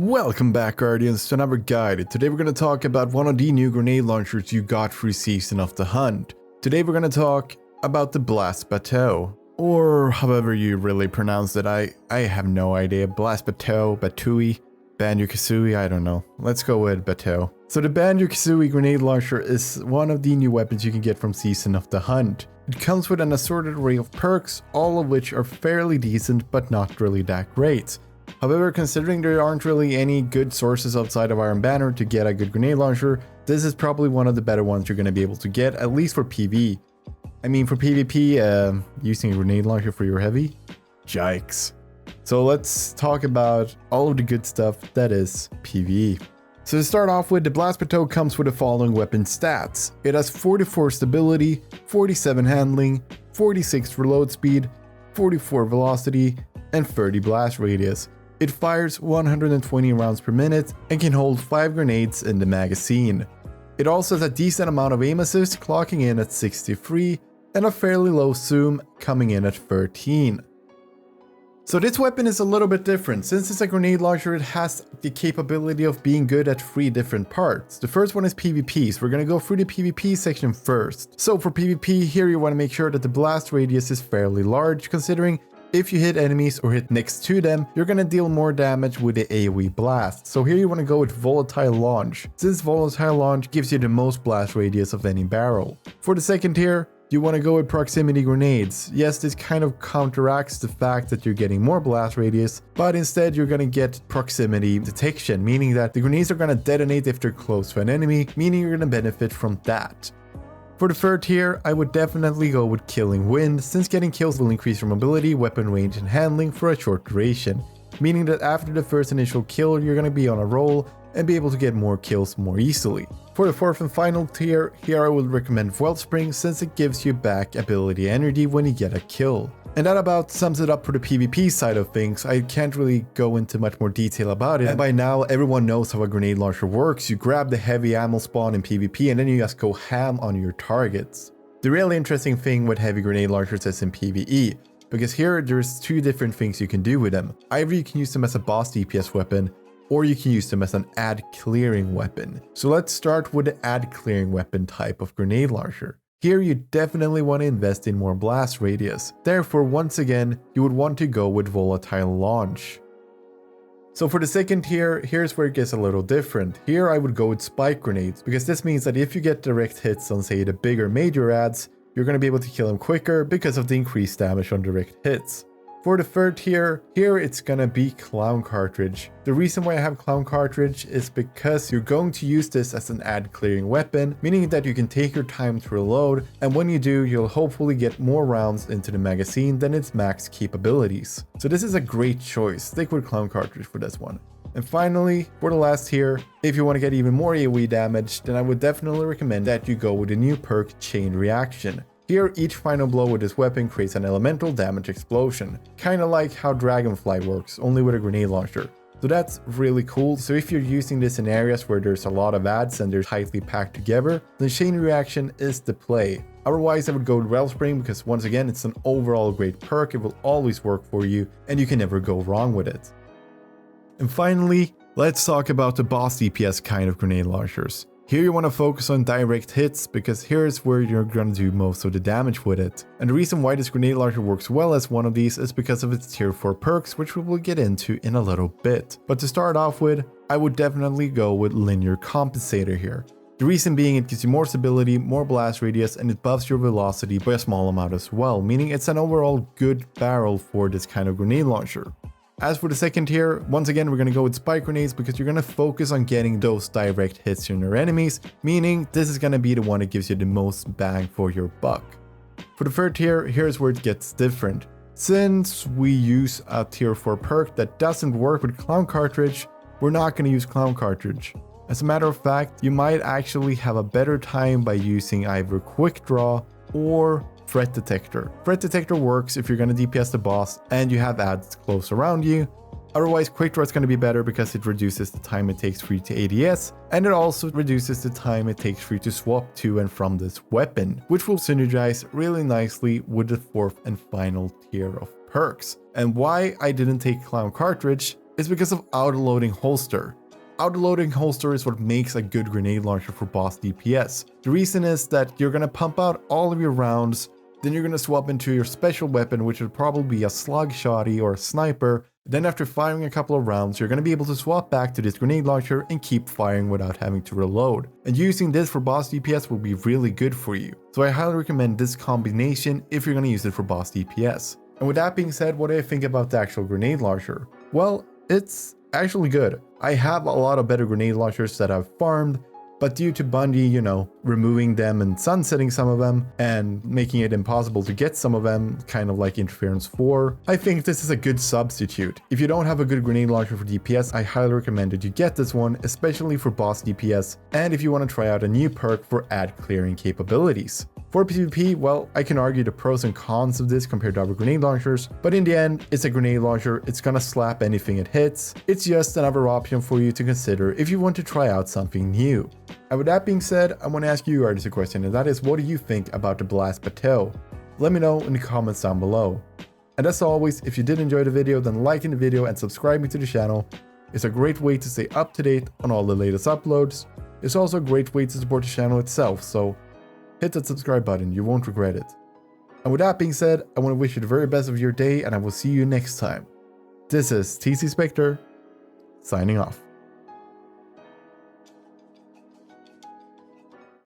Welcome back, Guardians, to another guide. Today we're going to talk about one of the new grenade launchers you got through Season of the Hunt. Today we're going to talk about the Blast Battue, or however you really pronounce it. I have no idea. Blast Battue, Battue, Banjo-Kazooie, I don't know. Let's go with Battue. So the Banjo-Kazooie grenade launcher is one of the new weapons you can get from Season of the Hunt. It comes with an assorted array of perks, all of which are fairly decent but not really that great. However, considering there aren't really any good sources outside of Iron Banner to get a good grenade launcher, this is probably one of the better ones you're going to be able to get, at least for PvE. I mean, for PvP, using a grenade launcher for your heavy? Yikes. So let's talk about all of the good stuff that is PvE. So to start off with, the Blast Battue comes with the following weapon stats. It has 44 stability, 47 handling, 46 reload speed, 44 velocity, and 30 blast radius. It fires 120 rounds per minute and can hold 5 grenades in the magazine. It also has a decent amount of aim assist, clocking in at 63, and a fairly low zoom, coming in at 13. So this weapon is a little bit different. Since it's a grenade launcher, it has the capability of being good at 3 different parts. The first one is PvP, so we're going to go through the PvP section first. So for PvP, here you want to make sure that the blast radius is fairly large, considering if you hit enemies or hit next to them, you're gonna deal more damage with the AoE blast. So here you wanna go with Volatile Launch, since Volatile Launch gives you the most blast radius of any barrel. For the second tier, you wanna go with Proximity Grenades. Yes, this kind of counteracts the fact that you're getting more blast radius, but instead you're gonna get Proximity Detection, meaning that the grenades are gonna detonate if they're close to an enemy, meaning you're gonna benefit from that. For the third tier, I would definitely go with Killing Wind, since getting kills will increase your mobility, weapon range, and handling for a short duration, meaning that after the first initial kill, you're going to be on a roll and be able to get more kills more easily. For the fourth and final tier, here I would recommend Wellspring, since it gives you back ability energy when you get a kill. And that about sums it up for the PvP side of things. I can't really go into much more detail about it, and by now everyone knows how a grenade launcher works. You grab the heavy ammo spawn in PvP and then you just go ham on your targets. The really interesting thing with heavy grenade launchers is in PvE, because here there's 2 different things you can do with them. Either you can use them as a boss DPS weapon, or you can use them as an ad clearing weapon. So let's start with the ad clearing weapon type of grenade launcher. Here you definitely want to invest in more blast radius. Therefore, once again, you would want to go with Volatile Launch. So for the second tier, here's where it gets a little different. Here I would go with Spike Grenades, because this means that if you get direct hits on, say, the bigger major ads, you're going to be able to kill them quicker because of the increased damage on direct hits. For the third tier, here it's gonna be Clown Cartridge. The reason why I have Clown Cartridge is because you're going to use this as an ad clearing weapon, meaning that you can take your time to reload, and when you do, you'll hopefully get more rounds into the magazine than its max capabilities. So this is a great choice. Stick with Clown Cartridge for this one. And finally, for the last tier, if you want to get even more AoE damage, then I would definitely recommend that you go with the new perk Chain Reaction. Here, each final blow with this weapon creates an elemental damage explosion, kinda like how Dragonfly works, only with a grenade launcher. So that's really cool. So if you're using this in areas where there's a lot of ads and they're tightly packed together, then Chain Reaction is the play. Otherwise, I would go with Wellspring, because once again, it's an overall great perk, it will always work for you, and you can never go wrong with it. And finally, let's talk about the boss DPS kind of grenade launchers. Here you want to focus on direct hits, because here's where you're going to do most of the damage with it. And the reason why this grenade launcher works well as one of these is because of its tier 4 perks, which we will get into in a little bit. But to start off with, I would definitely go with Linear Compensator here. The reason being, it gives you more stability, more blast radius, and it buffs your velocity by a small amount as well, meaning it's an overall good barrel for this kind of grenade launcher. As for the second tier, once again, we're going to go with Spike Grenades, because you're going to focus on getting those direct hits on your enemies, meaning this is going to be the one that gives you the most bang for your buck. For the third tier, here's where it gets different. Since we use a tier 4 perk that doesn't work with Clown Cartridge, we're not going to use Clown Cartridge. As a matter of fact, you might actually have a better time by using either Quick Draw or Threat Detector. Threat Detector works if you're going to DPS the boss and you have ads close around you. Otherwise, Quick Draw is going to be better because it reduces the time it takes for you to ADS, and it also reduces the time it takes for you to swap to and from this weapon, which will synergize really nicely with the fourth and final tier of perks. And why I didn't take Clown Cartridge is because of auto-loading holster. Auto-loading holster is what makes a good grenade launcher for boss DPS. The reason is that you're gonna pump out all of your rounds, then you're gonna swap into your special weapon, which would probably be a slug shotty or a sniper. Then after firing a couple of rounds, you're gonna be able to swap back to this grenade launcher and keep firing without having to reload. And using this for boss DPS will be really good for you. So I highly recommend this combination if you're gonna use it for boss DPS. And with that being said, what do I think about the actual grenade launcher? Well, it's actually good. I have a lot of better grenade launchers that I've farmed, but due to Bungie, removing them and sunsetting some of them and making it impossible to get some of them, kind of like Interference 4, I think this is a good substitute. If you don't have a good grenade launcher for DPS, I highly recommend that you get this one, especially for boss DPS, and if you want to try out a new perk for ad clearing capabilities. For PvP, well, I can argue the pros and cons of this compared to other grenade launchers, but in the end, it's a grenade launcher, it's gonna slap anything it hits. It's just another option for you to consider if you want to try out something new. And with that being said, I want to ask you guys a question, and that is, what do you think about the Battue? Let me know in the comments down below. And as always, if you did enjoy the video, then liking the video and subscribing to the channel is a great way to stay up to date on all the latest uploads. It's also a great way to support the channel itself, so hit that subscribe button, you won't regret it. And with that being said, I want to wish you the very best of your day, and I will see you next time. This is TCSpectre, signing off.